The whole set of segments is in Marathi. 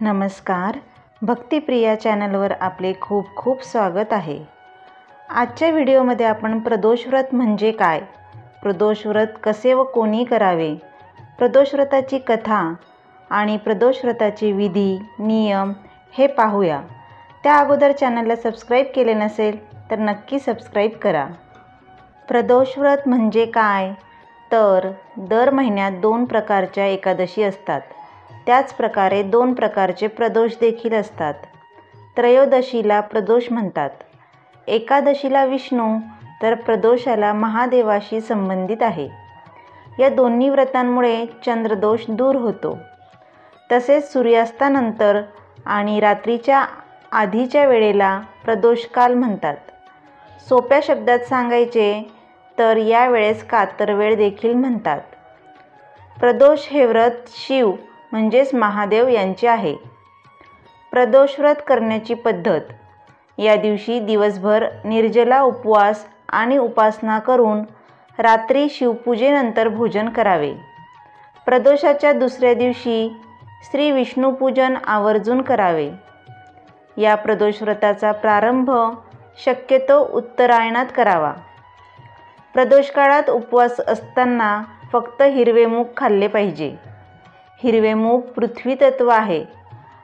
नमस्कार, भक्तिप्रिया चॅनलवर आपले खूप खूप स्वागत आहे। आजच्या व्हिडिओमध्ये आपण प्रदोष व्रत म्हणजे काय, प्रदोष व्रत कसे व कोणी करावे, प्रदोष व्रताची कथा आणि प्रदोष व्रताचे विधी नियम हे पाहूया। त्या अगोदर चॅनलला सबस्क्राईब केले नसेल तर नक्की सबस्क्राईब करा। प्रदोष व्रत म्हणजे काय तर दर महिन्यात 2 प्रकारच्या एकादशी असतात। त्याच प्रकारे 2 प्रकारचे प्रदोष देखील असतात। त्रयोदशीला प्रदोष म्हणतात, एकादशीला विष्णू तर प्रदोषाला महादेवाशी संबंधित आहे। या दोन्ही व्रतांमुळे चंद्रदोष दूर होतो। तसेच सूर्यास्तानंतर आणि रात्रीच्या आधीच्या वेळेला प्रदोष काल म्हणतात। सोप्या शब्दात सांगायचे तर या वेळेस कातर वेळ देखील म्हणतात। प्रदोष हे व्रत शिव म्हणजेच महादेव यांचे आहे। प्रदोष व्रत करण्याची पद्धत, या दिवशी दिवसभर निर्जला उपवास आणि उपासना करून रात्री शिवपूजेनंतर भोजन करावे। प्रदोषाच्या दुसऱ्या दिवशी श्री विष्णू पूजन आवर्जून करावे। या प्रदोष व्रताचा प्रारंभ शक्यतो उत्तरायणात करावा। प्रदोष काळात उपवास असताना फक्त हिरवे मूग खाल्ले पाहिजे। हिरवे मूग पृथ्वी तत्व आहे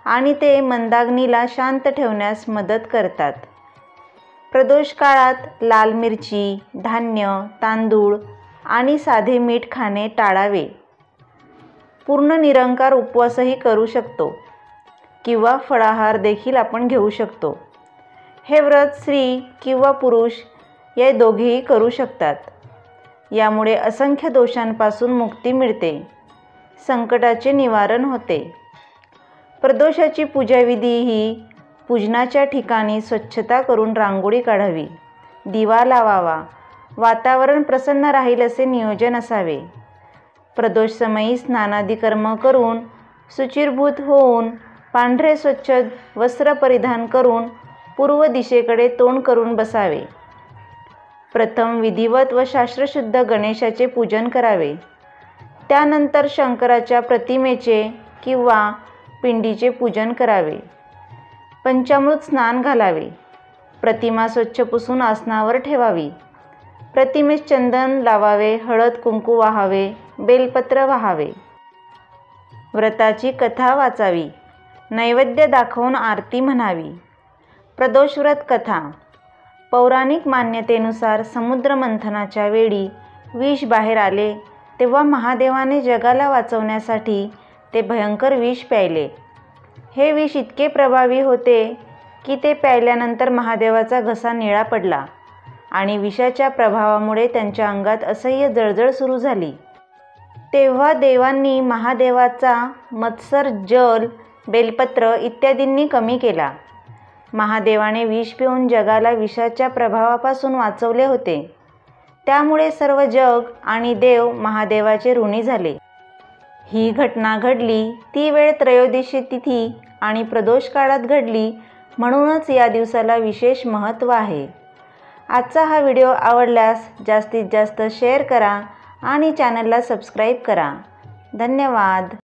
आणि ते मंदाग्नीला शांत ठेवण्यास मदत करतात। प्रदोष काळात लाल मिरची, धान्य, तांदूळ आणि साधे मीठ खाणे टाळावे। पूर्ण निरंकार उपवासही करू शकतो किंवा फळाहार देखील आपण घेऊ शकतो। हे व्रत स्त्री किंवा पुरुष या दोघेही करू शकतात। यामुळे असंख्य दोषांपासून मुक्ती मिळते, संकटाचे निवारण होते। प्रदोषाची पूजाविधी ही पूजनाच्या ठिकाणी स्वच्छता करून रांगोळी काढावी, दिवा लावावा, वातावरण प्रसन्न राहील असे नियोजन असावे। प्रदोष समयी स्नानादी कर्म करून शुचिर्भूत होऊन पांढरे स्वच्छ वस्त्र परिधान करून पूर्व दिशेकडे तोंड करून बसावे। प्रथम विधिवत व शास्त्रशुद्ध गणेशाचे पूजन करावे। त्यानंतर शंकराच्या प्रतिमेचे किंवा पिंडीचे पूजन करावे। पंचामृत स्नान घालावे। प्रतिमा स्वच्छ पुसून आसनावर ठेवावी। प्रतिमेस चंदन लावावे, हळद कुंकू वाहावे, बेलपत्र वाहावे। व्रताची कथा वाचावी, नैवेद्य दाखवून आरती म्हणावी। प्रदोष व्रत कथा, पौराणिक मान्यतेनुसार समुद्र मंथनाच्या वेळी विष बाहेर आले तेव्हा महादेवाने जगाला वाचवण्यासाठी ते भयंकर विष प्यायले। हे विष इतके प्रभावी होते की ते प्यायल्यानंतर महादेवाचा घसा निळा पडला आणि विषाच्या प्रभावामुळे त्यांच्या अंगात असह्य जळजळ सुरू झाली। तेव्हा देवांनी महादेवाचा मत्सर जल, बेलपत्र इत्यादींनी कमी केला। महादेवाने विष पिऊन जगाला विषाच्या प्रभावापासून वाचवले होते। त्यामुळे सर्व जग आणि देव महादेवाचे ऋणी झाले। ही घटना घडली ती वेळ त्रयोदशी तिथी आणि प्रदोष काळात घडली, म्हणूनच या दिवसाला विशेष महत्त्व आहे। आजचा हा व्हिडिओ आवडल्यास जास्तीत जास्त शेअर करा आणि चॅनलला सबस्क्राईब करा। धन्यवाद।